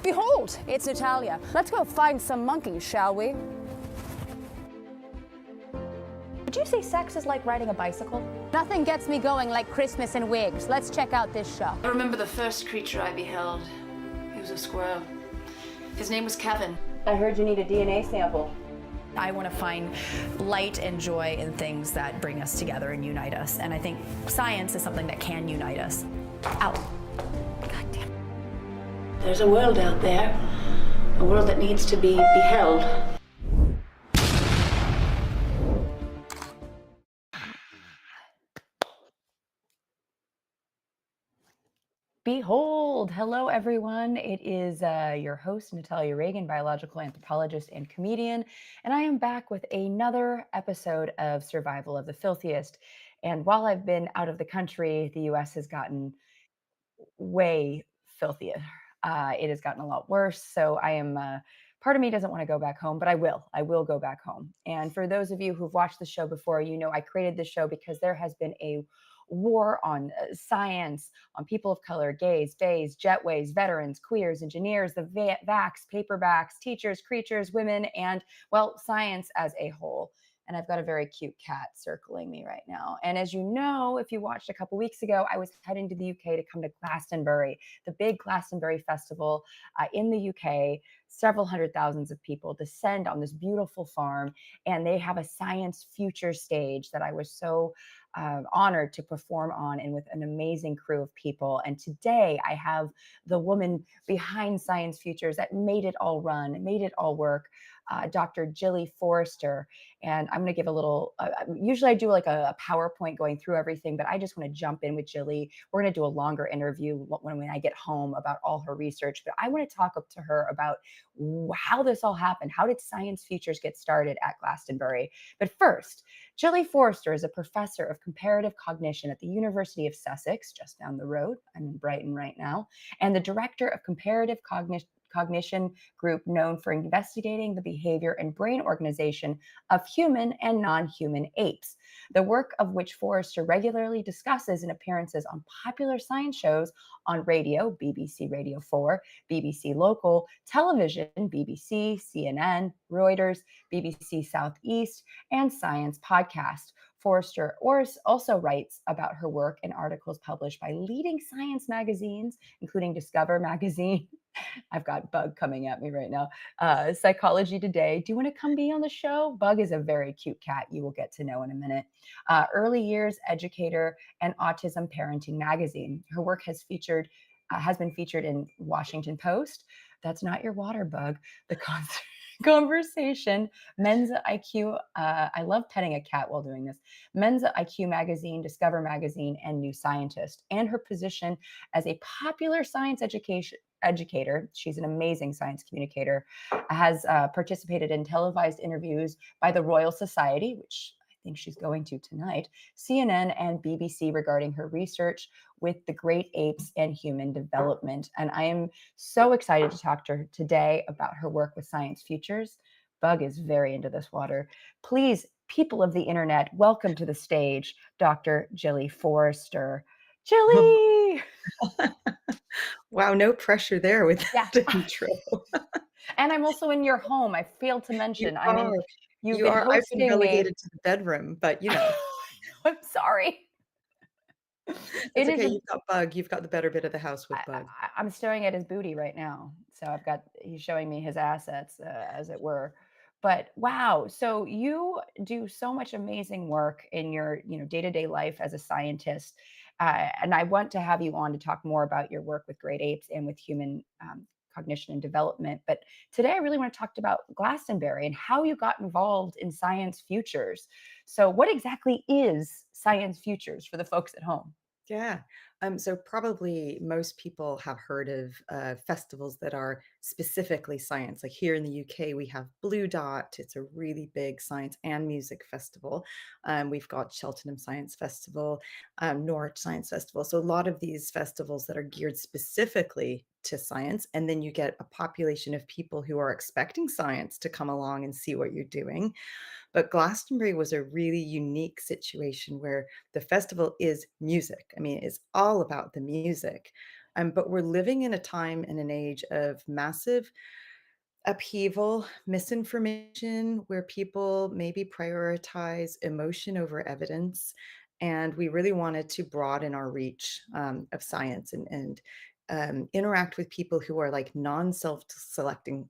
Behold, it's Natalia. Let's go find some monkeys, shall we? Would you say sex is like riding a bicycle? Nothing gets me going like Christmas and wigs. Let's check out this show. I remember the first creature I beheld. He was a squirrel. His name was Kevin. I heard you need a DNA sample. I want to find light and joy in things that bring us together and unite us. And I think science is something that can unite us. Ow. God damn. There's a world out there, a world that needs to be beheld. Behold, hello everyone. It is your host, Natalia Reagan, biological anthropologist and comedian, and I am back with another episode of Survival of the Filthiest. And while I've been out of the country, the US has gotten way filthier. It has gotten a lot worse, so I am, part of me doesn't want to go back home, but I will go back home. And for those of you who've watched the show before, you know I created this show because there has been a war on science, on people of color, gays, bays, jetways, veterans, queers, engineers, the vax, paperbacks, teachers, creatures, women, and, well, science as a whole. And I've got a very cute cat circling me right now. And as you know, if you watched a couple weeks ago, I was heading to the UK to come to Glastonbury, the big Glastonbury festival in the UK. Several hundred thousands of people descend on this beautiful farm, and they have a science future stage that I was so honored to perform on, and with an amazing crew of people. And today I have the woman behind Science Futures that made it all run, made it all work, Dr. Gilly Forrester. And I'm going to give a little, usually I do like a PowerPoint going through everything, but I just want to jump in with Gilly. We're going to do a longer interview when I get home about all her research, but I want to talk up to her about how this all happened. How did Science Futures get started at Glastonbury? But first, Gilly Forrester is a professor of comparative cognition at the University of Sussex, just down the road. I'm in Brighton right now, and the director of comparative cognition group known for investigating the behavior and brain organization of human and non-human apes, the work of which Forrester regularly discusses in appearances on popular science shows on radio, BBC Radio 4, BBC Local, television, BBC, CNN, Reuters, BBC Southeast, and Science Podcast. Forrester also writes about her work in articles published by leading science magazines, including Discover Magazine. I've got Bug coming at me right now. Psychology Today. Do you want to come be on the show? Bug is a very cute cat you will get to know in a minute. Early Years Educator and Autism Parenting Magazine. Her work has been featured in Washington Post. That's not your water, Bug. The Conversation, Mensa IQ. I love petting a cat while doing this. Mensa IQ Magazine, Discover Magazine, and New Scientist. And her position as a popular science educator. She's an amazing science communicator, has participated in televised interviews by the Royal Society, which I think she's going to tonight, CNN and BBC regarding her research with the great apes and human development. And I am so excited to talk to her today about her work with Science Futures. Bug is very into this water. Please, people of the internet, welcome to the stage, Dr. Gilly Forrester. Gilly! Wow, no pressure there with that intro. And I'm also in your home. I failed to mention you've been I've been hosting relegated to the bedroom, but you know. I'm sorry. It's okay. You've got Bug. You've got the better bit of the house with Bug. I'm staring at his booty right now. So he's showing me his assets, as it were. But wow, so you do so much amazing work in your day-to-day life as a scientist. And I want to have you on to talk more about your work with great apes and with human cognition and development. But today I really want to talk about Glastonbury and how you got involved in Science Futures. So what exactly is Science Futures for the folks at home? Yeah. So probably most people have heard of festivals that are specifically science. Like here in the UK, we have Blue Dot. It's a really big science and music festival. We've got Cheltenham Science Festival, Norwich Science Festival. So a lot of these festivals that are geared specifically to science. And then you get a population of people who are expecting science to come along and see what you're doing. But Glastonbury was a really unique situation where the festival is music. I mean, it's all about the music. But we're living in a time and an age of massive upheaval, misinformation, where people maybe prioritize emotion over evidence. And we really wanted to broaden our reach of science and interact with people who are like non self selecting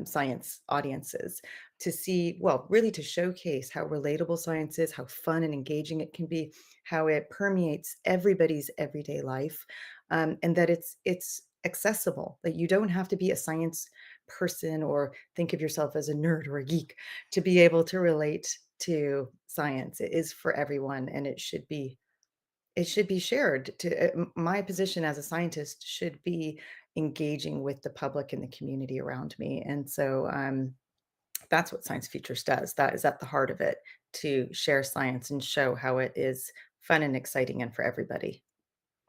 science audiences to see, well, really to showcase how relatable science is, how fun and engaging it can be, how it permeates everybody's everyday life, and that it's accessible. That you don't have to be a science person or think of yourself as a nerd or a geek to be able to relate to science. It is for everyone, and it should be shared. My position as a scientist should be engaging with the public and the community around me, and so that's what Science Futures does. That is at the heart of it, to share science and show how it is fun and exciting and for everybody.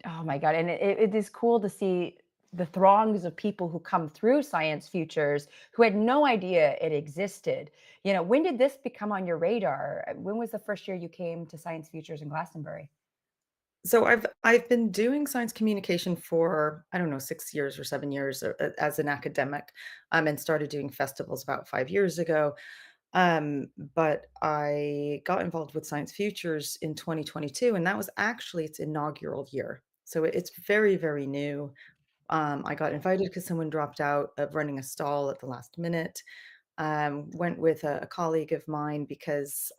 Oh my God. And it is cool to see the throngs of people who come through Science Futures who had no idea it existed. When did this become on your radar? When was the first year you came to Science Futures in Glastonbury? So I've been doing science communication for, I don't know, 6 years or 7 years, as an academic, and started doing festivals about 5 years ago. But I got involved with Science Futures in 2022, and that was actually its inaugural year. So it's very, very new. I got invited because someone dropped out of running a stall at the last minute. Went with a colleague of mine because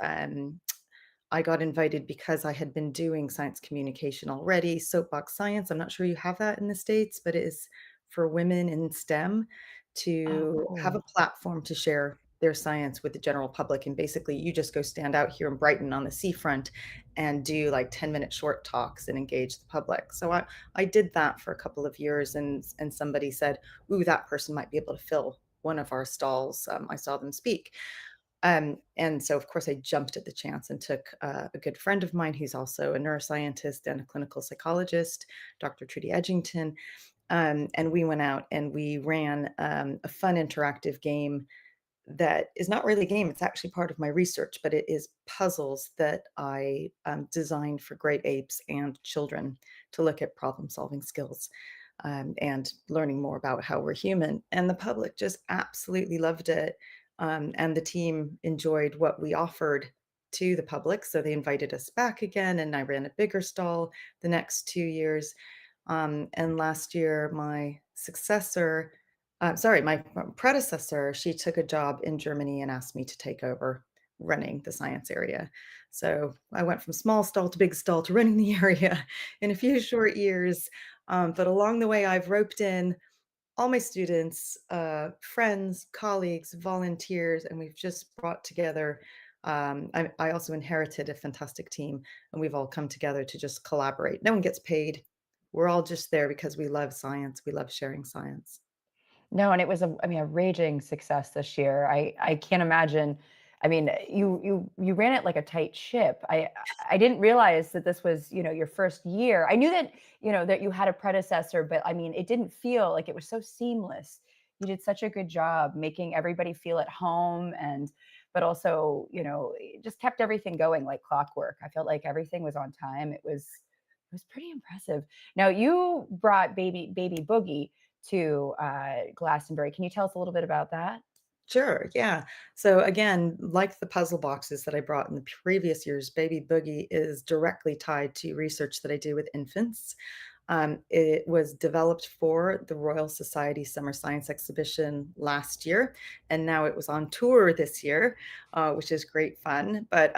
I got invited because I had been doing science communication already. Soapbox Science, I'm not sure you have that in the States, but it is for women in STEM Oh, to have a cool. platform to share their science with the general public. And basically, you just go stand out here in Brighton on the seafront and do like 10-minute short talks and engage the public. So I did that for a couple of years, and somebody said, "Ooh, that person might be able to fill one of our stalls." I saw them speak. And so, of course, I jumped at the chance and took a good friend of mine who's also a neuroscientist and a clinical psychologist, Dr. Trudy Edgington. And we went out and we ran a fun interactive game that is not really a game. It's actually part of my research, but it is puzzles that I designed for great apes and children to look at problem solving skills, and learning more about how we're human. And the public just absolutely loved it. And the team enjoyed what we offered to the public. So they invited us back again, and I ran a bigger stall the next 2 years. And last year, my predecessor, she took a job in Germany and asked me to take over running the science area. So I went from small stall to big stall to running the area in a few short years. But along the way, I've roped in all my students, friends, colleagues, volunteers, and we've just brought together. I also inherited a fantastic team, and we've all come together to just collaborate. No one gets paid. We're all just there because we love science. We love sharing science. No, and it was a raging success this year. I can't imagine. I mean, you ran it like a tight ship. I didn't realize that this was, your first year. I knew that, that you had a predecessor, but I mean, it didn't feel like it was so seamless. You did such a good job making everybody feel at home, and but also, it just kept everything going like clockwork. I felt like everything was on time. It was pretty impressive. Now you brought baby Boogie to Glastonbury. Can you tell us a little bit about that? Sure, yeah. So again, like the puzzle boxes that I brought in the previous years, Baby Boogie is directly tied to research that I do with infants. It was developed for the Royal Society Summer Science Exhibition last year, and now it was on tour this year, which is great fun. But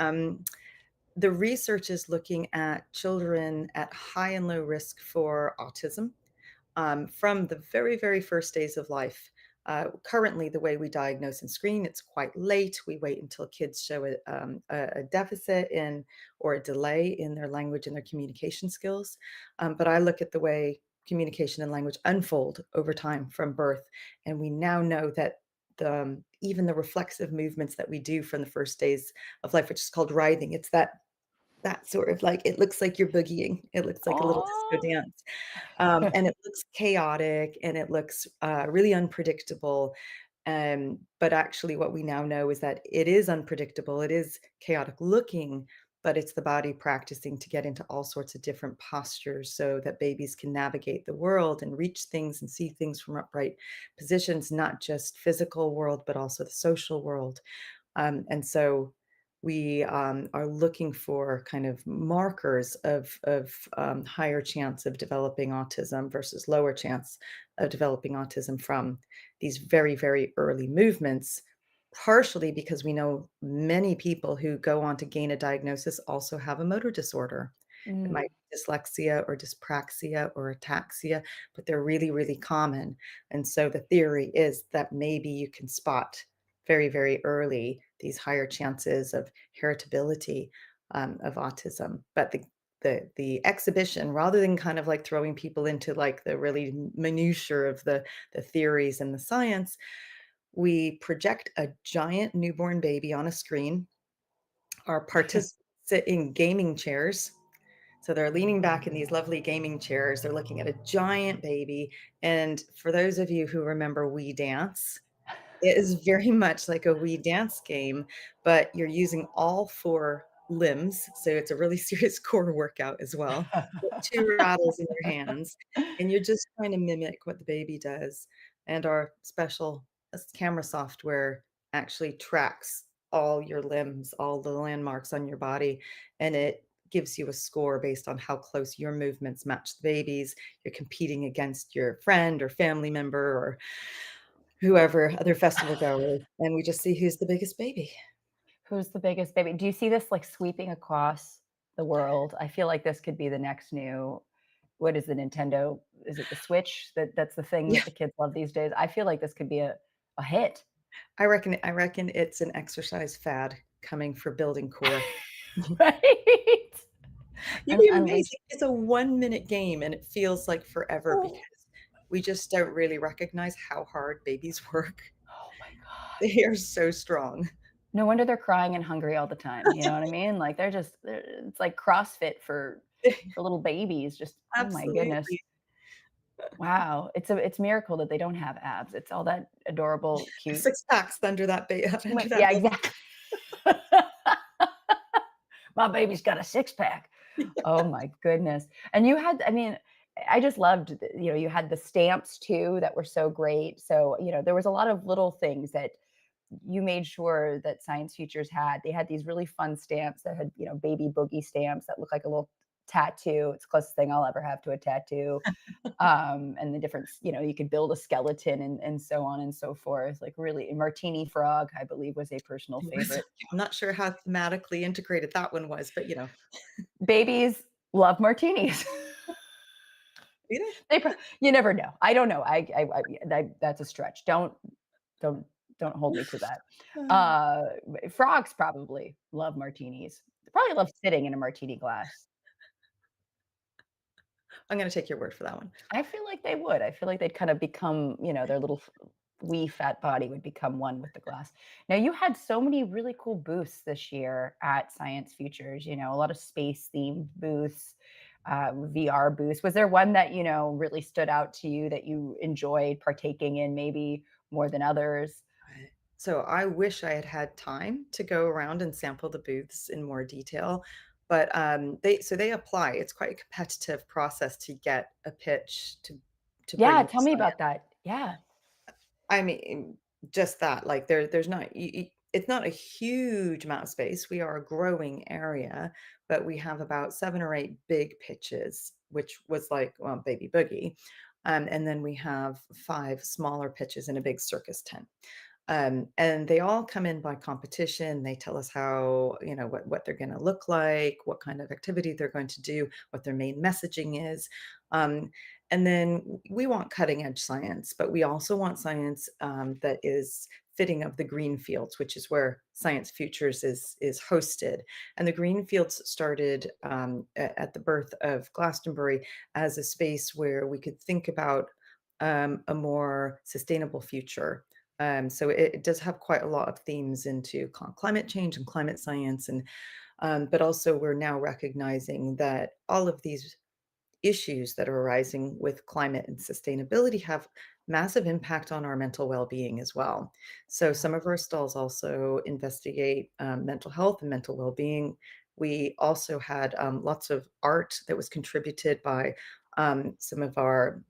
the research is looking at children at high and low risk for autism, from the very, very first days of life. Currently, the way we diagnose and screen, it's quite late. We wait until kids show a deficit in or a delay in their language and their communication skills. But I look at the way communication and language unfold over time from birth, and we now know that even the reflexive movements that we do from the first days of life, which is called writhing, it's that sort of like, it looks like you're boogieing. It looks like a little disco Oh. dance. And it looks chaotic and it looks really unpredictable. But actually, what we now know is that it is unpredictable, it is chaotic looking, but it's the body practicing to get into all sorts of different postures so that babies can navigate the world and reach things and see things from upright positions, not just physical world, but also the social world. And so we are looking for kind of markers of higher chance of developing autism versus lower chance of developing autism from these very, very early movements, partially because we know many people who go on to gain a diagnosis also have a motor disorder. It might Mm. be dyslexia or dyspraxia or ataxia, but they're really, really common. And so the theory is that maybe you can spot very, very early these higher chances of heritability of autism. But the exhibition, rather than kind of like throwing people into like the really minutiae of the theories and the science, we project a giant newborn baby on a screen. Our participants sit in gaming chairs. So they're leaning back in these lovely gaming chairs. They're looking at a giant baby. And for those of you who remember We Dance, it is very much like a Wii dance game, but you're using all 4 limbs, so it's a really serious core workout as well. With 2 rattles in your hands, and you're just trying to mimic what the baby does, and our special camera software actually tracks all your limbs, all the landmarks on your body, and it gives you a score based on how close your movements match the baby's. You're competing against your friend or family member or whoever, other festival goers, and we just see who's the biggest baby. Who's the biggest baby? Do you see this like sweeping across the world? I feel like this could be the next new, what is the Nintendo? Is it the Switch? That's the thing Yeah, that the kids love these days. I feel like this could be a hit. I reckon it's an exercise fad coming for building core. Right? You'd be Unleash. amazing. It's a 1-minute game, and it feels like forever Oh, because we just don't really recognize how hard babies work. oh my god. They are so strong. No wonder they're crying and hungry all the time, you know what I mean? Like, it's like CrossFit for little babies, just oh my goodness. Absolutely. Wow, it's a miracle that they don't have abs. It's all that adorable, cute 6 packs under that under that yeah, little exactly. My baby's got a six-pack. Oh my goodness. And you had I mean, I just loved, you had the stamps too that were so great. So, there was a lot of little things that you made sure that Science Futures had. They had these really fun stamps that had, baby boogie stamps that look like a little tattoo. It's the closest thing I'll ever have to a tattoo. And the different, you could build a skeleton and so on and so forth. Like really, Martini Frog, I believe, was a personal It was favorite. I'm not sure how thematically integrated that one was, but, Babies love martinis. you know, You never know. I don't know. That's a stretch. Don't don't hold me to that. Frogs probably love martinis. They probably love sitting in a martini glass. I'm gonna take your word for that one. I feel like they would. I feel like they'd kind of become, their little wee fat body would become one with the glass. Now you had so many really cool booths this year at Science Futures. A lot of space themed booths, VR booths. Was there one that really stood out to you that you enjoyed partaking in, maybe more than others? Right. So I wish I had had time to go around and sample the booths in more detail, but they apply. It's quite a competitive process to get a pitch to Yeah, bring tell me about that. Yeah. I mean, just that, like, there's not it's not a huge amount of space. We are a growing area, but we have about 7 or 8 big pitches, which was like, well, Baby Boogie. And then we have 5 smaller pitches in a big circus tent. And they all come in by competition. They tell us how, what they're going to look like, what kind of activity they're going to do, what their main messaging is. And then we want cutting edge science, but we also want science that is fitting of the green fields, which is where Science Futures is hosted. And the green fields started at the birth of Glastonbury as a space where we could think about a more sustainable future. So it does have quite a lot of themes into climate change and climate science, and but also we're now recognizing that all of these issues that are arising with climate and sustainability have massive impact on our mental well-being as well. So some of our stalls also investigate mental health and mental well-being We also had lots of art that was contributed by some of our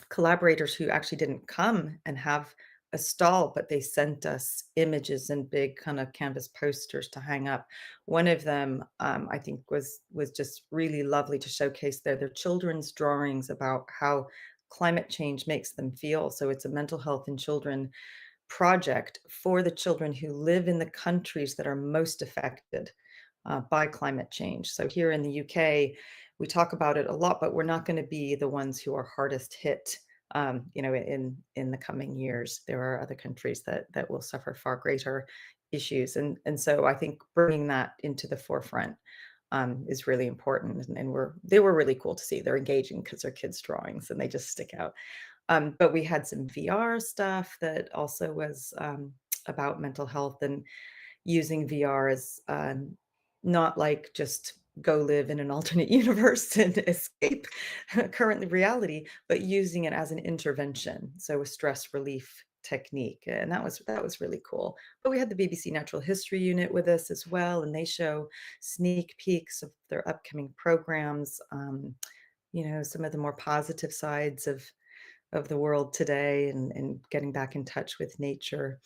collaborators who actually didn't come and have a stall, but they sent us images and big kind of canvas posters to hang up. One of them, I think, was just really lovely to showcase their children's drawings about how climate change makes them feel. So it's a mental health in children project for the children who live in the countries that are most affected by climate change. So here in the UK, we talk about it a lot, but we're not going to be the ones who are hardest hit. In the coming years, there are other countries that will suffer far greater issues, and so I think bringing that into the forefront is really important. And they were really cool to see. They're engaging because they're kids' drawings, and they just stick out. But we had some VR stuff that also was about mental health and using VR as not like just go live in an alternate universe and escape current reality, but using it as an intervention, so a stress relief technique, and that was really cool. But we had the BBC Natural History Unit with us as well, and they show sneak peeks of their upcoming programs. Some of the more positive sides of the world today, and getting back in touch with nature.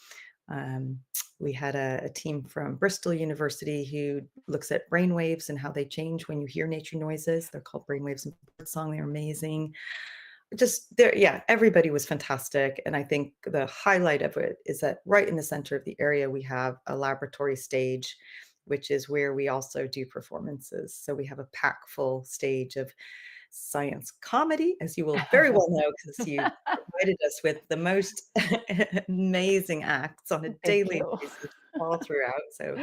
Um, we had a team from Bristol University who looks at brainwaves and how they change when you hear nature noises. They're called brainwaves in birdsong. They're amazing. Just there, yeah, everybody was fantastic. And I think the highlight of it is that right in the center of the area, we have a laboratory stage, which is where we also do performances. So we have a pack full stage of science comedy, as you will very well know, because you provided us with the most amazing acts on a Thank daily you. basis all throughout. So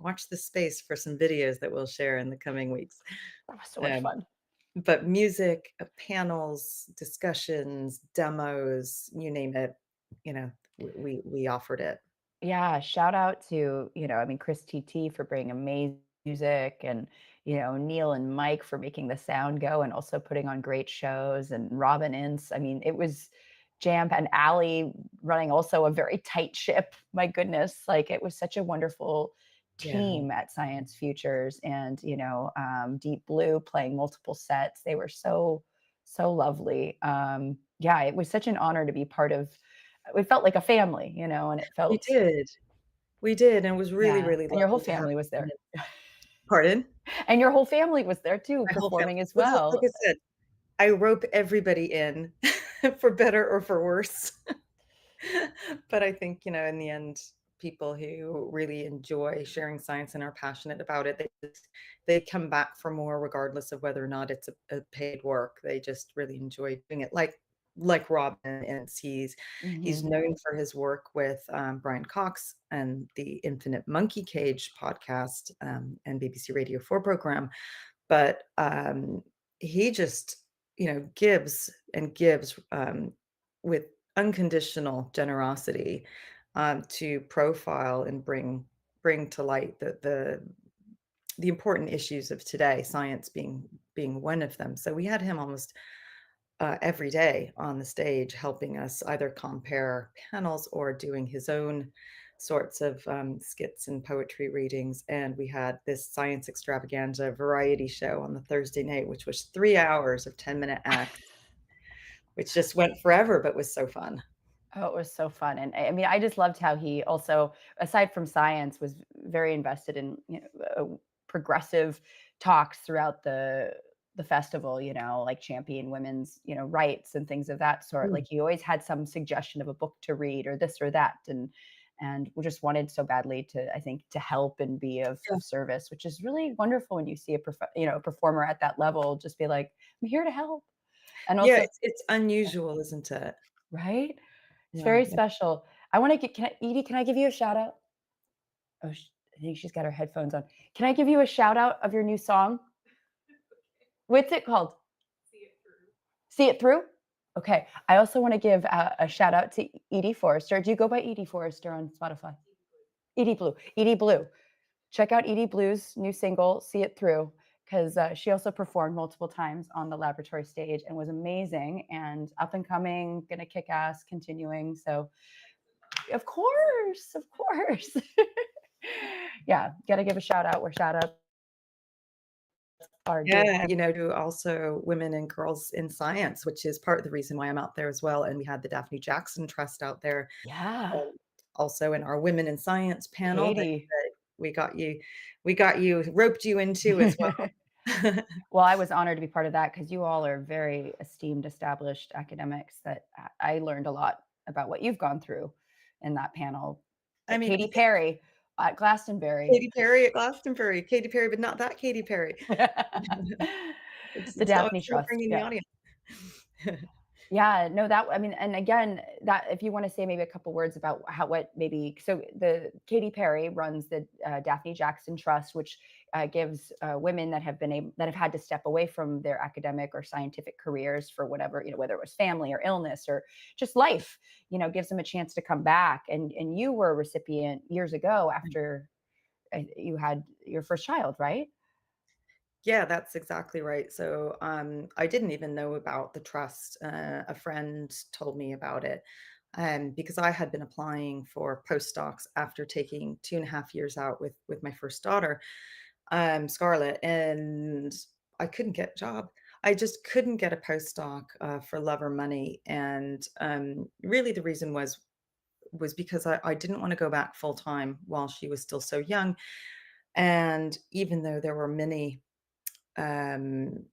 watch the space for some videos that we'll share in the coming weeks. That was so much Um, fun. but music, panels, discussions, demos, you name it, we offered it. Yeah, shout out to, I mean, Chris TT for bringing amazing music, and, Neil and Mike for making the sound go and also putting on great shows, and Robin Ince. I mean, it was jam, and Allie running also a very tight ship. My goodness, like it was such a wonderful Yeah, team at Science Futures, and, Deep Blue playing multiple sets. They were so, so lovely. Yeah, it was such an honor to be part of. It felt like a family, and it we felt, did. We did. And it was really, yeah, really and your whole lovely to have. family was there. Pardon? And your whole family was there too, My whole family. performing as Well, like well. I said, I rope everybody in for better or for worse. But I think, in the end, people who really enjoy sharing science and are passionate about it, they come back for more regardless of whether or not it's a paid work. They just really enjoy doing it. Like Robin, and he's Mhm. known for his work with Brian Cox and the Infinite Monkey Cage podcast, and BBC Radio 4 program. But he just, gives and gives with unconditional generosity, to profile and bring to light the important issues of today, science being one of them. So we had him almost every day on the stage, helping us either compare panels or doing his own sorts of skits and poetry readings. And we had this science extravaganza variety show on the Thursday night, which was 3 hours of 10-minute acts, which just went forever, but was so fun. Oh, it was so fun. And I mean, I just loved how he also, aside from science, was very invested in, progressive talks throughout the festival, like champion women's, rights and things of that sort. Mm. Like he always had some suggestion of a book to read or this or that. And we just wanted so badly to, I think, to help and be Yeah. of service, which is really wonderful when you see a performer at that level just be like, I'm here to help. And Yeah, also, it's unusual, isn't it? right? It's Yeah. very special. I want to get, Edie, can I give you a shout out? Oh, I think she's got her headphones on. Can I give you a shout out of your new song? What's it called? See It Through? Okay. I also want to give a shout out to Edie Forester. Do you go by Edie Forester on Spotify? Edie Blue. Edie Blue. Check out Edie Blue's new single, See It Through, because she also performed multiple times on the laboratory stage and was amazing and up and coming, gonna kick ass, continuing. So, of course, of course. Yeah, gotta give a shout out where shout out are due. Yeah, to also women and girls in science, which is part of the reason why I'm out there as well. And we had the Daphne Jackson Trust out there, Yeah, also in our Women in Science panel Katie. that we got you roped you into as well. Well, I was honored to be part of that because you all are very esteemed, established academics that I learned a lot about what you've gone through in that panel. I mean, Katy Perry at Glastonbury. Katy Perry at Glastonbury, Katy Perry, but not that Katy Perry. The So Daphne still Trust. bringing the Yeah. audience. Yeah, no, that I mean, and again, that if you want to say maybe a couple words about what maybe so the Katy Perry runs the Daphne Jackson Trust, which gives women that have had to step away from their academic or scientific careers for whatever, whether it was family or illness or just life, gives them a chance to come back. And you were a recipient years ago after you had your first child, right? Yeah, that's exactly right. So, I didn't even know about the trust. A friend told me about it, because I had been applying for postdocs after taking 2.5 years out with my first daughter, Scarlett, and I couldn't get a job. I just couldn't get a postdoc for love or money, and really the reason was because I didn't want to go back full time while she was still so young. And even though there were many um,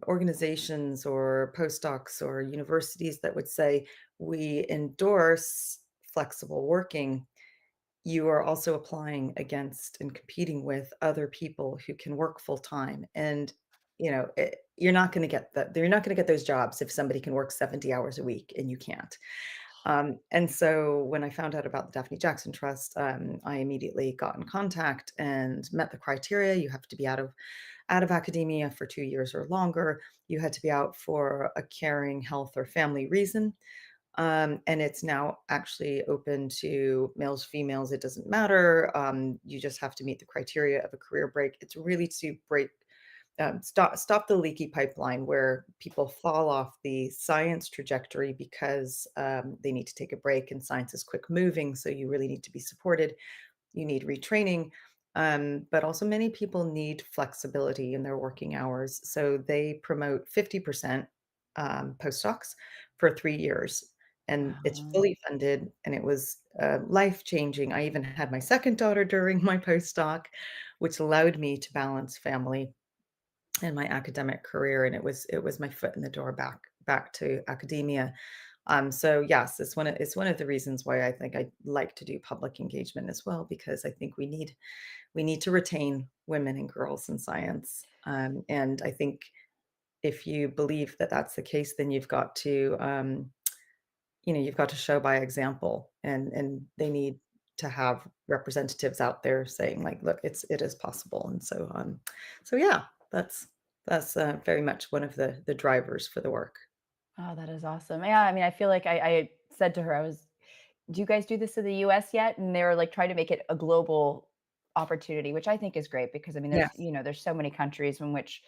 organizations or postdocs or universities that would say we endorse flexible working, you are also applying against and competing with other people who can work full time. And you're not going to get that. You're not going to get those jobs if somebody can work 70 hours a week and you can't. And so when I found out about the Daphne Jackson Trust, I immediately got in contact and met the criteria. You have to be out of academia for 2 years or longer. You had to be out for a caring health or family reason. And it's now actually open to males, females, it doesn't matter. You just have to meet the criteria of a career break. It's really to break, stop the leaky pipeline where people fall off the science trajectory because they need to take a break and science is quick moving. So you really need to be supported. You need retraining. But also many people need flexibility in their working hours. So they promote 50% postdocs for 3 years. And it's Wow. fully funded and it was life changing. I even had my second daughter during my postdoc, which allowed me to balance family and my academic career. And it was my foot in the door back to academia. So yes, it's one of the reasons why I think I like to do public engagement as well, because I think we need to retain women and girls in science. And I think if you believe that that's the case, then you've got to show by example, and they need to have representatives out there saying like, look, it is possible. And so yeah, that's very much one of the drivers for the work. Oh, that is awesome. Yeah, I mean, I feel like I said to her, do you guys do this in the US yet? And they were like trying to make it a global opportunity, which I think is great because I mean, Yes. there's so many countries in which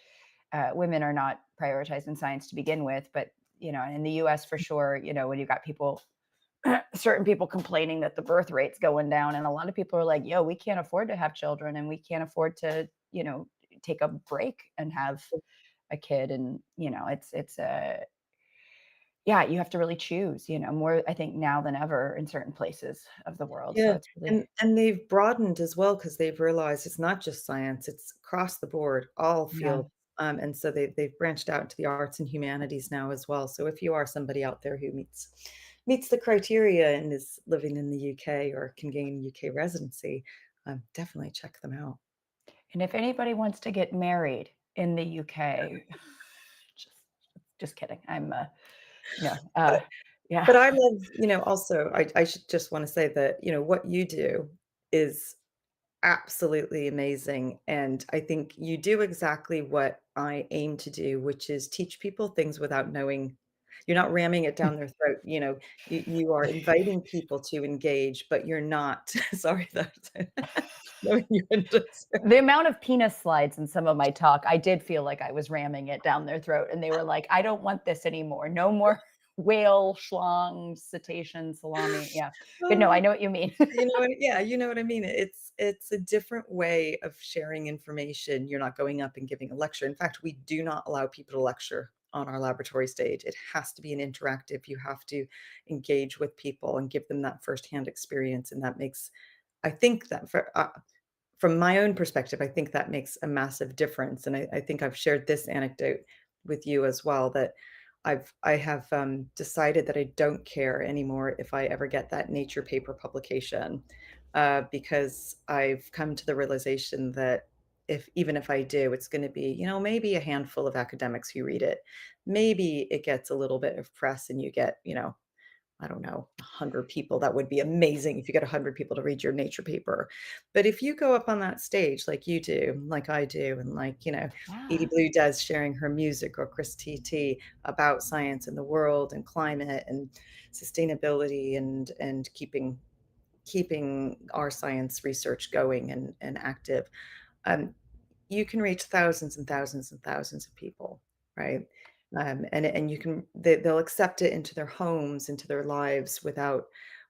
women are not prioritized in science to begin with. But, in the US for sure, when you got certain people complaining that the birth rate's going down. And a lot of people are like, yo, we can't afford to have children and we can't afford to, take a break and have a kid. And, it's a, yeah, you have to really choose, more, I think now than ever in certain places of the world. So Yeah, it's really, and they've broadened as well because 'cause they've realized it's not just science, it's across the board, all yeah. fields, and so they've branched out into the arts and humanities now as well. So if you are somebody out there who meets the criteria and is living in the UK or can gain UK residency, definitely check them out. And if anybody wants to get married in the UK, just, just kidding. I'm, yeah. But I love, also, I should just wanna say that, what you do is absolutely amazing, and I think you do exactly what I aim to do, which is teach people things without knowing. You're not ramming it down their throat, you are inviting people to engage, but you're not sorry, that no innuendos. The amount of penis slides in some of my talk, I did feel like I was ramming it down their throat, and they were like, "I don't want this anymore. No more whale, schlong, cetacean, salami. Yeah. But no, I Oh, know what you mean. you know what, yeah, you know what I mean. It's a different way of sharing information. You're not going up and giving a lecture. In fact, we do not allow people to lecture on our laboratory stage. It has to be an interactive. You have to engage with people and give them that firsthand experience, and that makes, I think that from my own perspective, I think that makes a massive difference. And I think I've shared this anecdote with you as well, that I have decided that I don't care anymore if I ever get that Nature paper publication, because I've come to the realization that if even if I do, it's going to be, maybe a handful of academics who read it. Maybe it gets a little bit of press and you get, I don't know, 100 people. That would be amazing if you get 100 people to read your Nature paper. But if you go up on that stage like you do, like I do, and like, Edie Yeah. Blue does, sharing her music, or Chris TT about science and the world and climate and sustainability, and keeping our science research going and active, um, you can reach thousands and thousands and thousands of people, right? And you can they'll accept it into their homes, into their lives, without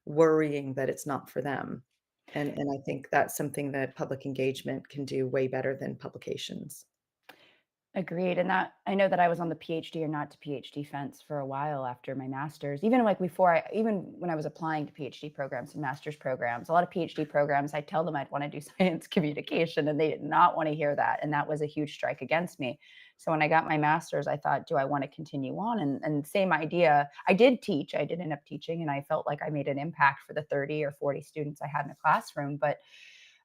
worrying that it's not for them. And I think that's something that public engagement can do way better than publications. Agreed, and that I know that I was on the PhD or not to PhD fence for a while after my master's. Even like before even when I was applying to PhD programs and master's programs, a lot of PhD programs, I tell them I'd want to do science communication, and they did not want to hear that. And that was a huge strike against me. So when I got my master's, I thought, do I want to continue on? And same idea. I did teach. I did end up teaching, and I felt like I made an impact for the 30 or 40 students I had in a classroom. But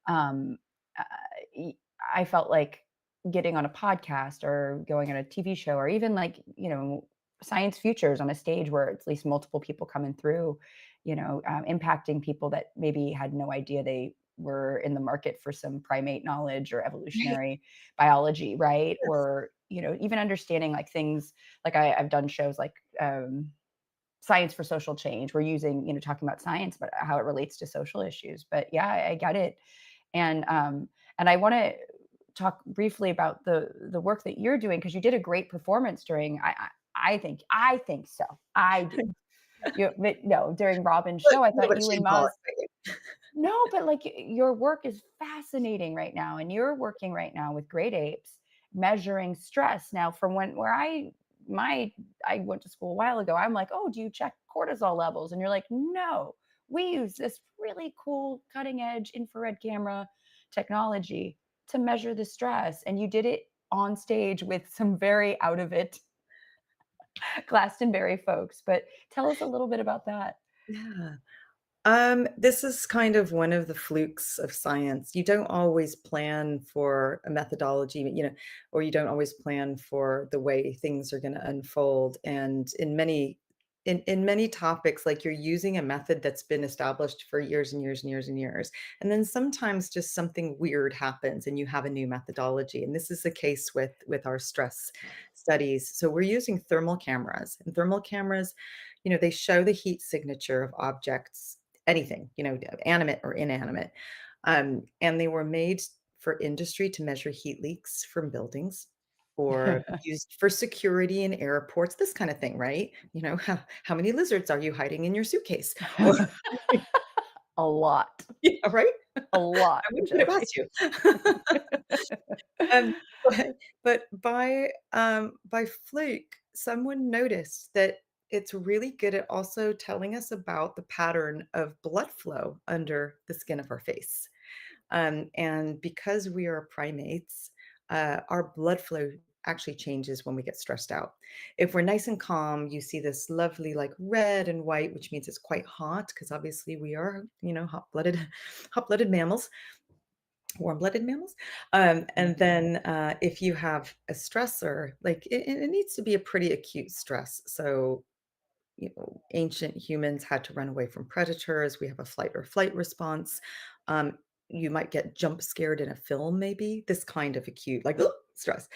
um, uh, I felt like getting on a podcast or going on a TV show, or even like, science futures on a stage where at least multiple people coming through, impacting people that maybe had no idea they were in the market for some primate knowledge or Right. evolutionary biology, right? Yes. Or, even understanding like things like I've done shows like Science for Social Change. We're using, talking about science, but how it relates to social issues. But yeah, I get it. And I want to talk briefly about the work that you're doing, because you did a great performance during I think so. I do. But no, during Robin's Look, show, I look thought what you she and bought. Maz. No, but like your work is fascinating right now, and you're working right now with great apes measuring stress. Now, from when where my I went to school a while ago, I'm like, oh, do you check cortisol levels? And you're like, no, we use this really cool cutting edge infrared camera technology to measure the stress, and you did it on stage with some very out of it Glastonbury folks. But tell us a little bit about that. Yeah. This is kind of one of the flukes of science. You don't always plan for a methodology, or you don't always plan for the way things are going to unfold. And in many topics, like, you're using a method that's been established for years and years and years and years. And then sometimes just something weird happens and you have a new methodology. And this is the case with our stress studies. So we're using thermal cameras, and thermal cameras, they show the heat signature of objects, anything, animate or inanimate. And they were made for industry to measure heat leaks from buildings, or used for security in airports, this kind of thing, right? How many lizards are you hiding in your suitcase? Or A lot. yeah, right? A I lot, wouldn't put it Jody. past you. Um, but by fluke, someone noticed that it's really good at also telling us about the pattern of blood flow under the skin of our face. And because we are primates, our blood flow actually changes when we get stressed out. If we're nice and calm, you see this lovely, like, red and white, which means it's quite hot, because obviously we are, hot-blooded, hot-blooded mammals, warm-blooded mammals. And then if you have a stressor, like, it needs to be a pretty acute stress. So, ancient humans had to run away from predators. We have a flight or flight response. Um, you might get jump scared in a film, maybe this kind of acute, like, stress.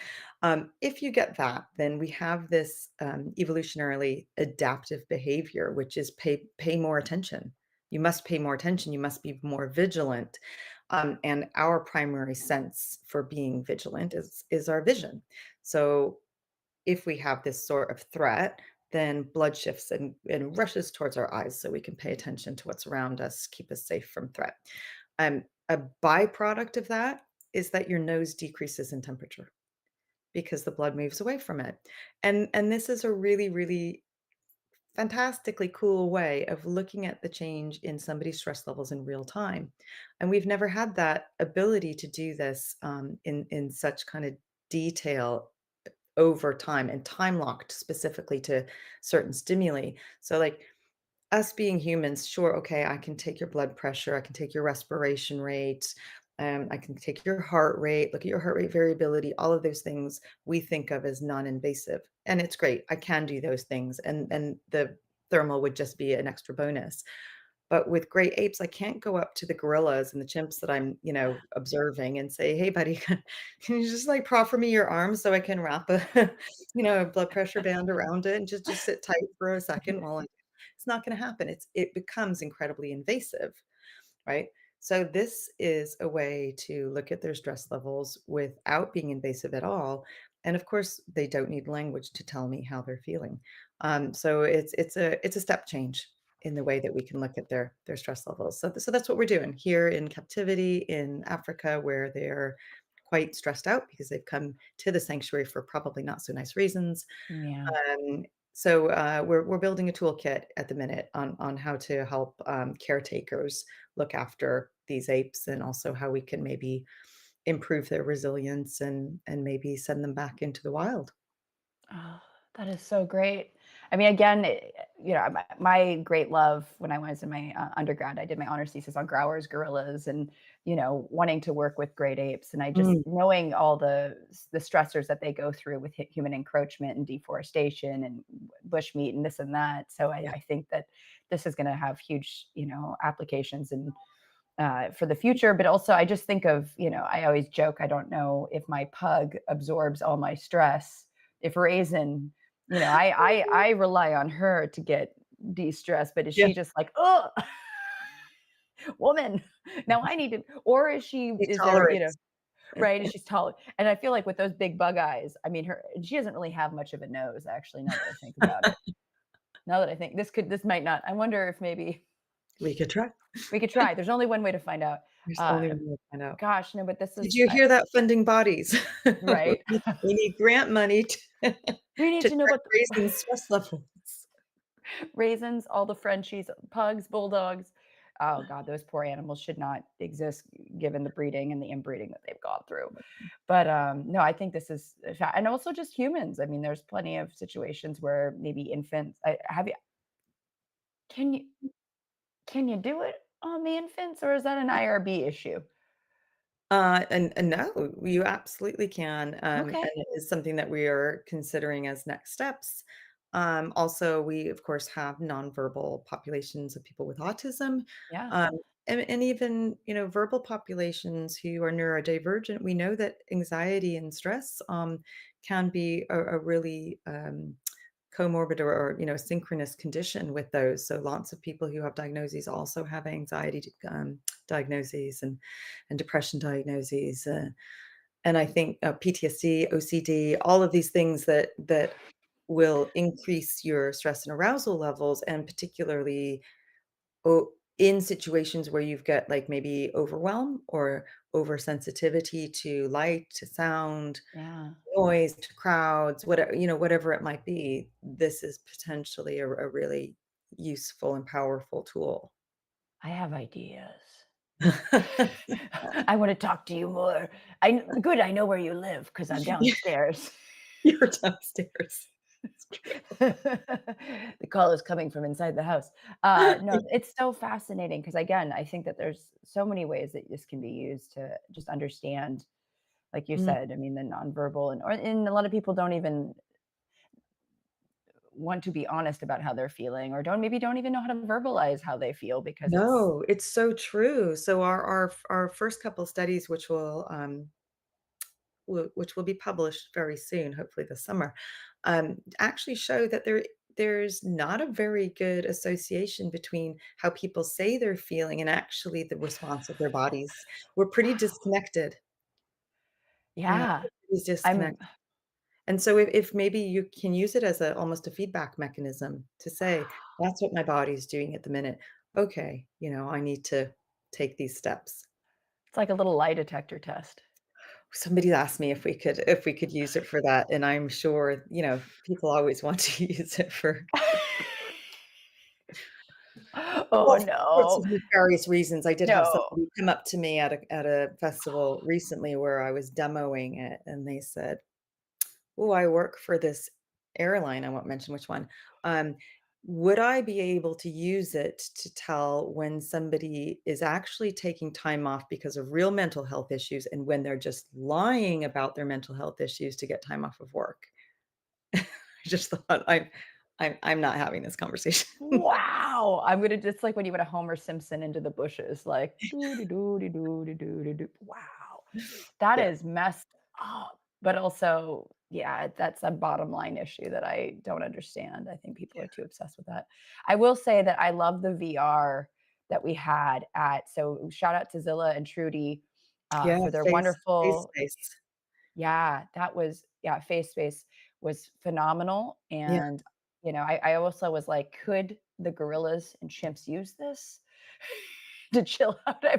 If you get that, then we have this evolutionarily adaptive behavior, which is pay more attention. You must pay more attention. You must be more vigilant. And our primary sense for being vigilant is our vision. So if we have this sort of threat, then blood shifts and rushes towards our eyes so we can pay attention to what's around us, keep us safe from threat. A byproduct of that is that your nose decreases in temperature because the blood moves away from it. And this is a really, really fantastically cool way of looking at the change in somebody's stress levels in real time. And we've never had that ability to do this in such kind of detail over time and time locked specifically to certain stimuli. So, like us being humans, sure, okay, I can take your blood pressure, I can take your respiration rate, I can take your heart rate, look at your heart rate variability, all of those things we think of as non-invasive. And it's great. I can do those things. And the thermal would just be an extra bonus. But with great apes, I can't go up to the gorillas and the chimps that I'm, observing and say, "Hey, buddy, can you just like proffer me your arm so I can wrap a, a blood pressure band around it and just sit tight for a second while I." It's not going to happen. It becomes incredibly invasive, right? So this is a way to look at their stress levels without being invasive at all. And of course, they don't need language to tell me how they're feeling. So it's a step change in the way that we can look at their stress levels. So that's what we're doing here in captivity in Africa, where they're quite stressed out because they've come to the sanctuary for probably not so nice reasons. Yeah. We're building a toolkit at the minute on how to help caretakers look after these apes, and also how we can maybe improve their resilience and maybe send them back into the wild. Oh, that is so great. I mean, again, my great love when I was in my undergrad, I did my honors thesis on growers, gorillas, and wanting to work with great apes, and I just Mm, knowing all the stressors that they go through with human encroachment and deforestation and bushmeat and this and that. So yeah. I think that this is going to have huge, applications and for the future. But also, I just think of, I always joke, I don't know if my pug absorbs all my stress. If Raisin, I rely on her to get de-stressed, but is Yeah, she just like, oh, woman, now I need to, or he is there, tolerates. right? Is she's tall? And I feel like with those big bug eyes, I mean, she doesn't really have much of a nose, actually, now that I think about it. Now that I think this might not, I wonder if maybe We could try. we could try. There's only one way to find out. There's Uh, only one way to find out. Gosh, no, but this Did is you hear that, funding bodies? right. We need grant money to We need to to know track about the Raisin's stress levels. raisins, all the Frenchies, pugs, bulldogs. Oh god, those poor animals should not exist given the breeding and the inbreeding that they've gone through. But no, I think this is and also just humans. I mean, there's plenty of situations where maybe infants. Have you? Can you? Can you do it on the infants, or is that an IRB issue? And no, you absolutely can, and Okay. it is something that we are considering as next steps. Also, we, of course, have nonverbal populations of people with autism, Yeah. um, and even, verbal populations who are neurodivergent. We know that anxiety and stress, can be a really, comorbid or synchronous condition with those. So lots of people who have diagnoses also have anxiety diagnoses and depression diagnoses. And I think PTSD, OCD, all of these things that will increase your stress and arousal levels, and particularly in situations where you've got like maybe overwhelm or oversensitivity to light, to sound, Yeah. noise, to crowds, whatever it might be. This is potentially a really useful and powerful tool. I have ideas. I want to talk to you more. Good. I know where you live because I'm downstairs. You're downstairs. It's true. The call is coming from inside the house. No, it's so fascinating because again, I think that there's so many ways that this can be used to just understand, like you Mm, said. I mean, the nonverbal and a lot of people don't even want to be honest about how they're feeling, or don't even know how to verbalize how they feel because it's no, it's so true. So our first couple studies, which will be published very soon, hopefully this summer, actually show that there's not a very good association between how people say they're feeling and actually the response of their bodies. We're pretty disconnected. yeah. Pretty I'm disconnected. And so if maybe you can use it as a almost a feedback mechanism to say, that's what my body's doing at the minute. Okay, I need to take these steps. It's like a little lie detector test. Somebody asked me if we could use it for that, and I'm sure, people always want to use it for Oh, all sorts no. of nefarious reasons. I did have No. somebody come up to me at a festival recently where I was demoing it, and they said, "Oh, I work for this airline," I won't mention which one. Would I be able to use it to tell when somebody is actually taking time off because of real mental health issues and when they're just lying about their mental health issues to get time off of work? I just thought I'm not having this conversation. Wow. I'm gonna just like when you would a Homer Simpson into the bushes, like doo doo doo doo doo doo doo doo doo. Wow. That Yeah. is messed up. But also, yeah, that's a bottom line issue that I don't understand. I think people are too obsessed with that. I will say that I love the VR that we had at, so shout out to Zilla and Trudy Yeah, for their face wonderful, space. yeah, that was, yeah, face space was phenomenal. Yeah, And, I also was like, could the gorillas and chimps use this to chill out? I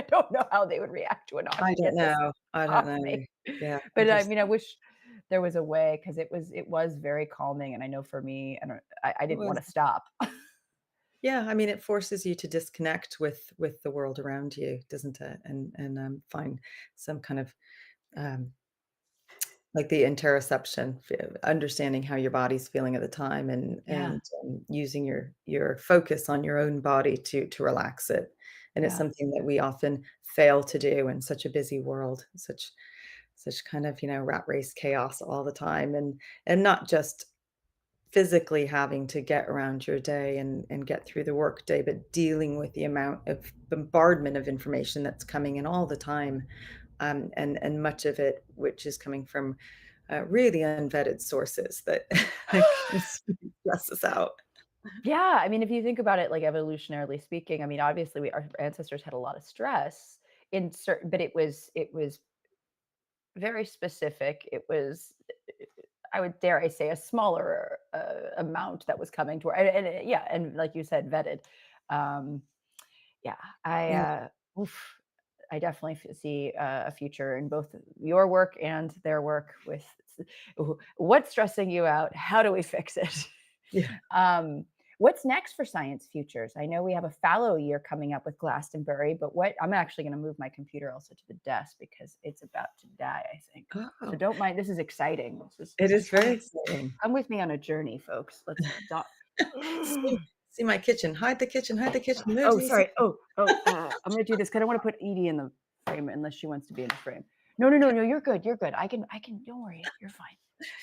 don't know how they would react to it not I to don't get this know. I don't off know. me. Yeah, I But I just mean, I wish there was a way, because it was very calming. And I know for me, I it didn't want was to stop. yeah, I mean, it forces you to disconnect with the world around you, doesn't it? And find some kind of, um, like the interoception, understanding how your body's feeling at the time and Yeah, using your focus on your own body to relax it. And it's yeah, something that we often fail to do in such a busy world, such kind of, rat race chaos all the time, and not just physically having to get around your day and get through the work day, but dealing with the amount of bombardment of information that's coming in all the time, and much of it which is coming from really unvetted sources that can stress us out. yeah. I mean, if you think about it, like evolutionarily speaking, I mean, obviously, our ancestors had a lot of stress in certain, but it was very specific. It was, I would dare I say, a smaller amount that was coming to, yeah, and like you said, vetted. Um, yeah, Yeah, oof, I definitely see a future in both your work and their work with what's stressing you out. How do we fix it? yeah. um, what's next for Science Futures? I know we have a fallow year coming up with Glastonbury, but I'm actually going to move my computer also to the desk because it's about to die, I think. So Oh, don't mind. This is exciting. it is Come, very exciting. come with me on a journey, folks. Let's dot. See, see my kitchen. Hide the kitchen. Move Oh, so you see. sorry. I'm gonna do this because I don't want to put Edie in the frame unless she wants to be in the frame. No, no, no, no. You're good. You're good. I can. Don't worry. You're fine.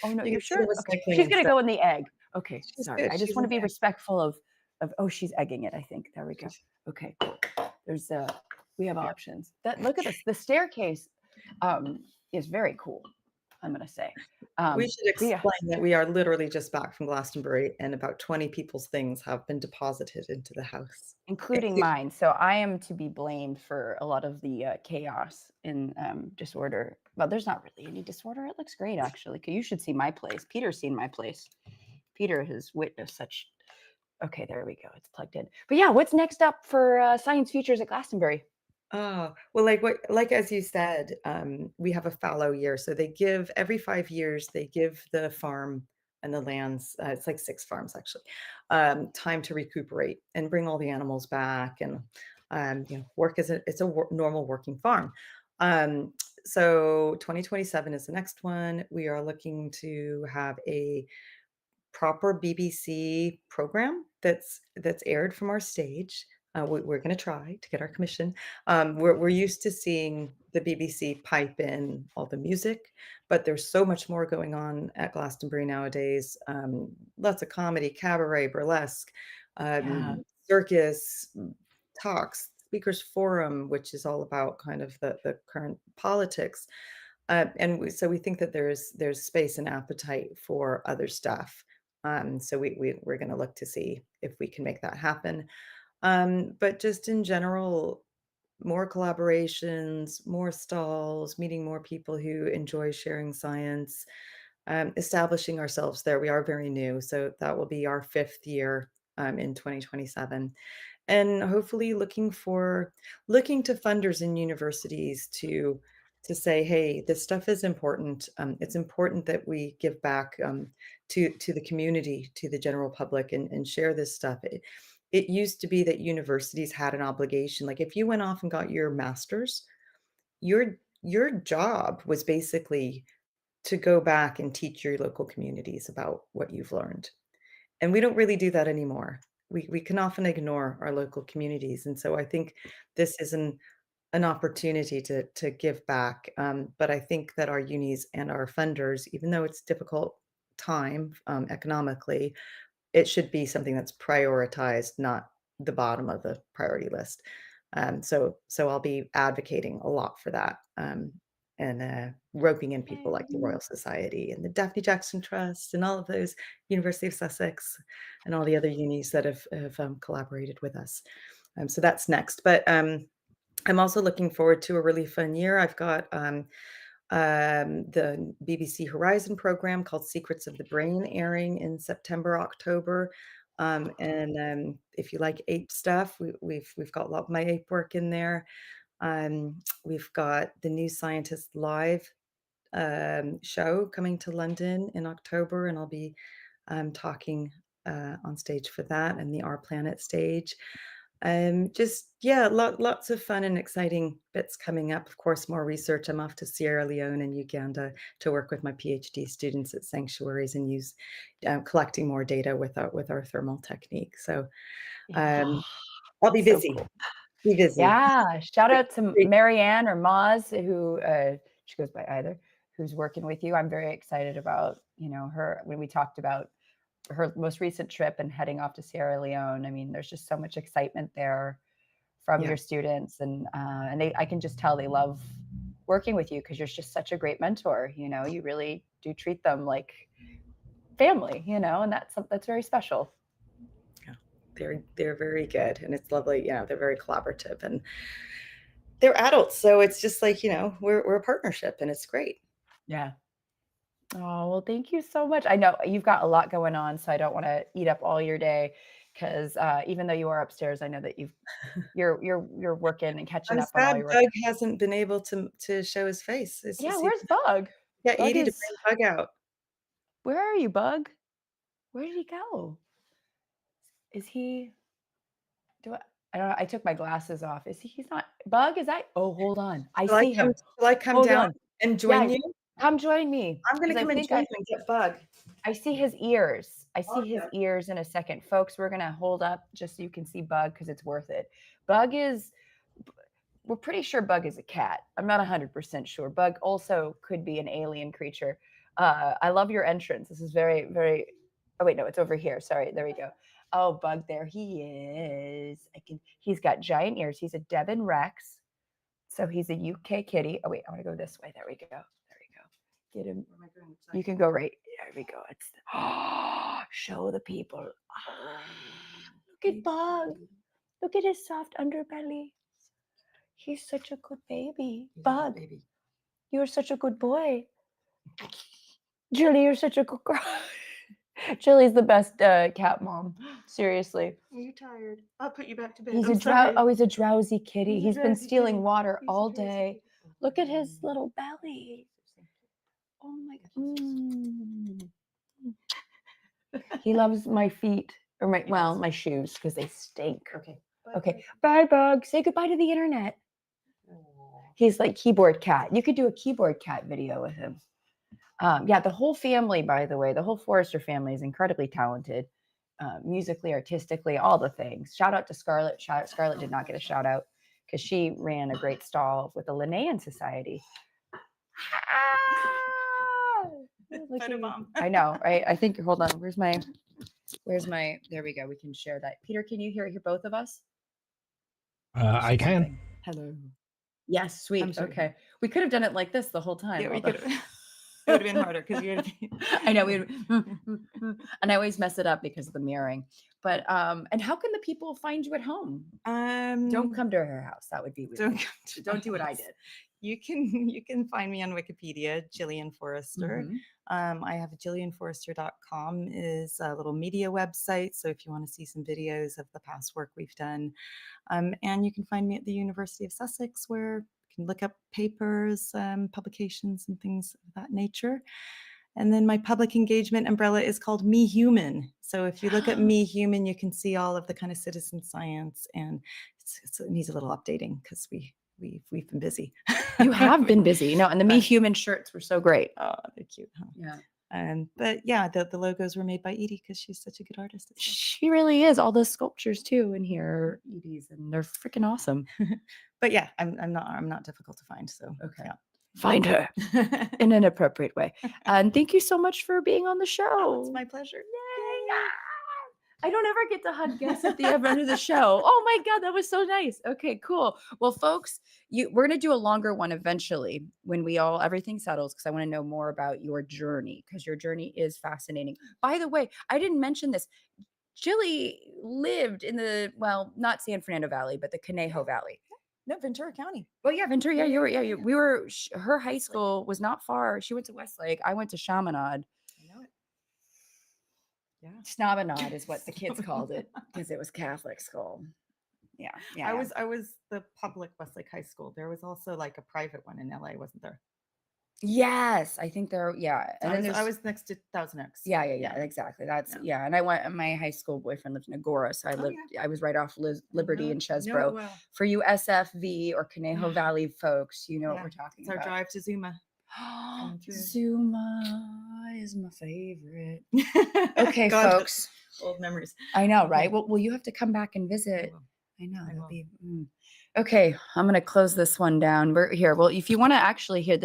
Oh no, You you're can see sure? the Okay. recycling She's and gonna stuff. go in the egg. Okay. She's Sorry. good. I just She's want in to be there. respectful of. Oh, she's egging it. I think. There we go. Okay. Cool. There's we have options. Look at this. The staircase is very cool. I'm gonna say. We should But yeah, explain that we are literally just back from Glastonbury, and about 20 people's things have been deposited into the house. including mine. So I am to be blamed for a lot of the chaos and disorder. Well, there's not really any disorder. It looks great, actually. You should see my place. Peter's seen my place. Peter has witnessed such. Okay, there we go. It's plugged in. But yeah, what's next up for Science Futures at Glastonbury? Oh, well, like as you said, we have a fallow year. So they give every 5 years, they give the farm and the lands, it's like 6 farms actually, time to recuperate and bring all the animals back and work as it's a normal working farm. Um, so 2027 is the next one. We are looking to have a proper BBC program that's aired from our stage. We're going to try to get our commission. We're used to seeing the BBC pipe in all the music, but there's so much more going on at Glastonbury nowadays. Lots of comedy, cabaret, burlesque, Yeah. circus, talks, speakers forum, which is all about kind of the current politics. So we think that there's space and appetite for other stuff. So we're going to look to see if we can make that happen. But just in general, more collaborations, more stalls, meeting more people who enjoy sharing science. establishing ourselves there. We are very new, so that will be our 5th year in 2027, and hopefully looking to funders and universities to say, hey, this stuff is important. It's important that we give back to the community, to the general public, and share this stuff. It used to be that universities had an obligation. Like if you went off and got your master's, your job was basically to go back and teach your local communities about what you've learned. And we don't really do that anymore. We can often ignore our local communities. And so I think this is an opportunity to give back. But I think that our unis and our funders, even though it's difficult time economically, it should be something that's prioritized, not the bottom of the priority list. So I'll be advocating a lot for that, and roping in people like the Royal Society and the Daphne Jackson Trust and all of those, University of Sussex, and all the other unis that have collaborated with us. So that's next. But I'm also looking forward to a really fun year. I've got the BBC Horizon program called Secrets of the Brain airing in September, October. And if you like ape stuff, we've got a lot of my ape work in there. We've got the New Scientist Live show coming to London in October, and I'll be talking on stage for that and the Our Planet stage. Just yeah, lots of fun and exciting bits coming up. Of course, more research. I'm off to Sierra Leone and Uganda to work with my PhD students at sanctuaries and use collecting more data with our thermal technique. So I'll be So busy. cool. Be busy. Yeah, shout out to Maryanne or Moz, who she goes by either, who's working with you. I'm very excited about, her when we talked about her most recent trip and heading off to Sierra Leone. I mean, there's just so much excitement there from your students, and I can just tell they love working with you because you're just such a great mentor. You really do treat them like family, and that's very special. They're very good, and it's lovely. They're very collaborative, and they're adults, so it's just like we're a partnership, and it's great. Yeah. Oh, well, thank you so much. I know you've got a lot going on, so I don't want to eat up all your day because even though you are upstairs, I know that you're working and catching I'm up on all sad your work. Doug hasn't been able to show his face. Yeah, where's Bug? Yeah, Bug Edie to is, bring Bug out. where are you, Bug? Where did he go? Is he? I don't know. I took my glasses off. He's not. Bug, is that? Oh, hold on. I see him. Shall I come Hold down on. and join Yeah, you? come join me. I'm going to 'cause come and join you and get Bug. I see his ears. I see his Okay. ears in a second. Folks, we're going to hold up just so you can see Bug because it's worth it. We're pretty sure Bug is a cat. I'm not 100% sure. Bug also could be an alien creature. I love your entrance. This is very, very, oh wait, no, it's over here. Sorry, there we go. Oh, Bug, there he is. He's got giant ears. He's a Devon Rex. So he's a UK kitty. Oh wait, I want to go this way. There we go. There we go. Get him. You can go right. There we go. Show the people. Look at Bug. Look at his soft underbelly. He's such a good baby. Bug, you're such a good boy. Gilly, you're such a good girl. Gilly's the best cat mom. Seriously. Are you tired? I'll put you back to bed. He's I'm sorry. he's a drowsy kitty. He's a He's been drowsy stealing kitty. water He's a all drowsy day. kitty. Look at his little belly. Oh my God. He loves my feet, or my shoes, because they stink. Okay. Bye, Bug. Say goodbye to the internet. He's like keyboard cat. You could do a keyboard cat video with him. Yeah, the whole family, by the way, the whole Forester family is incredibly talented, musically, artistically, all the things. Shout out to Scarlett. Scarlett did not get a shout out because she ran a great stall with the Linnaean Society. I know, right? I think, hold on, where's my, there we go. We can share that. Peter, can you hear both of us? I can. Hello. Yes, sweet. Okay. We could have done it like this the whole time. Yeah, we could have. It would have been harder because you would. I know and I always mess it up because of the mirroring. But and how can the people find you at home? Don't come to her house. That would be weird. Don't do what I did. You can find me on Wikipedia, Gillian Forrester. I have GillyForrester.com is a little media website. So if you want to see some videos of the past work we've done, and you can find me at the University of Sussex, where you can look up papers, publications, and things of that nature. And then my public engagement umbrella is called Me Human. So if you look at Me Human, you can see all of the kind of citizen science, and it needs a little updating because we've been busy. You have been busy, and the Me Human shirts were so great. Oh, they're cute, huh? Yeah. But yeah, the logos were made by Edie because she's such a good artist. She really is. All the sculptures too in here are Edie's, and they're freaking awesome. But yeah, I'm not difficult to find. So Okay. yeah. Find her in an appropriate way. And thank you so much for being on the show. Oh, it's my pleasure. Yay! I don't ever get to hug guests at the end of the show. Oh my God, that was so nice. Okay, cool. Well, folks, we're gonna do a longer one eventually when everything settles, because I want to know more about your journey, because your journey is fascinating. By the way, I didn't mention this. Gilly lived in not San Fernando Valley, but the Conejo Valley. No, Ventura County. Well, yeah, Ventura. Yeah, we were. Her high school was not far. She went to Westlake. I went to Chaminade. I know it. Yeah. Snobbenade is what the kids called it, because it was Catholic school. Yeah. I was the public Westlake High School. There was also like a private one in LA, wasn't there? Yes, I think there. Yeah, and I was next to Thousand Oaks. Yeah, exactly. That's And I went. My high school boyfriend lived in Agora, so I was right off Liberty and Chesbro. Well. For you SFV or Conejo Valley folks, you know what we're talking It's about. our drive to Zuma. Zuma is my favorite. Okay, God, folks. Old memories. I know, right? Well, you have to come back and visit. I know. That'll be. Okay, I'm going to close this one down. We're here. Well, if you want to actually hear,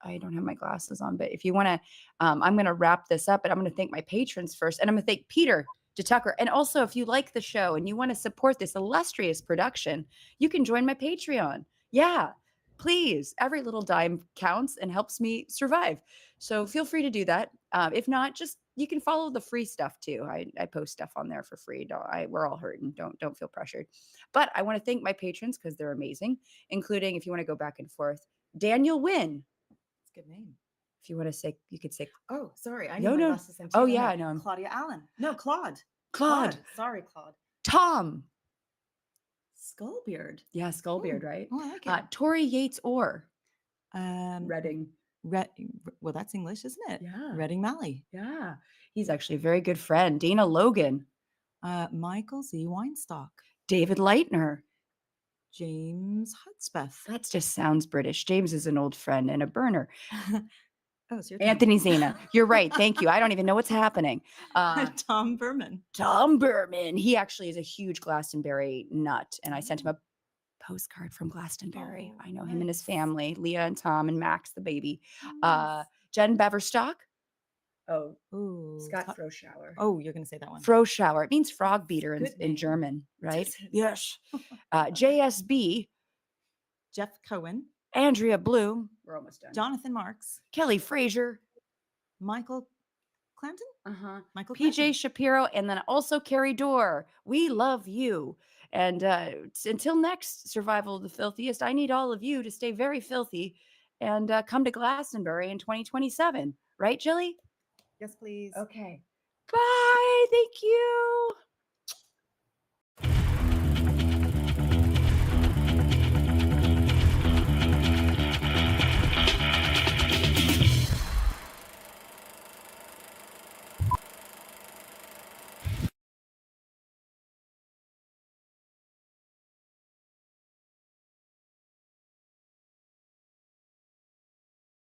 I don't have my glasses on, but if you want to, I'm going to wrap this up, and I'm going to thank my patrons first. And I'm going to thank Peter DeTucker. And also, if you like the show and you want to support this illustrious production, you can join my Patreon. Yeah, please. Every little dime counts and helps me survive. So feel free to do that. If not, you can follow the free stuff too. I post stuff on there for free. We're all hurting. Don't feel pressured. But I want to thank my patrons because they're amazing, including, if you want to go back and forth, Daniel Wynn. That's a good name. If you want to say, you could say. Oh, sorry. I No, know no. my name. Oh, yeah, I know. Claudia Allen. No, Claude. Claude. Sorry, Claude. Tom. Skullbeard. Yeah, Skullbeard, right? Oh, I like it. Tori Yates Orr. Reading. Well, that's English, isn't it? Yeah. Reading Malley. Yeah. He's actually a very good friend. Dana Logan. Michael Z. Weinstock. David Leitner. James Hudspeth. That just sounds British. James is an old friend and a burner. Oh, it's your turn. Anthony Zena. You're right. Thank you. I don't even know what's happening. Tom Berman. Tom Berman. He actually is a huge Glastonbury nut. And I sent him a postcard from Glastonbury. I know him and his family, Leah and Tom and Max, the baby. Jen Beverstock. Oh, Scott Froschauer. Oh, you're going to say that one. Froschauer. It means frog beater in German, right? Yes. JSB. Jeff Cohen. Andrea Bloom. We're almost done. Jonathan Marks. Kelly Frazier. Michael Clanton. Michael PJ Clanton. Shapiro. And then also Carrie Dorr. We love you. And until next Survival of the Filthiest, I need all of you to stay very filthy and come to Glastonbury in 2027. Right, Gilly? Yes, please. Okay. Bye. Thank you.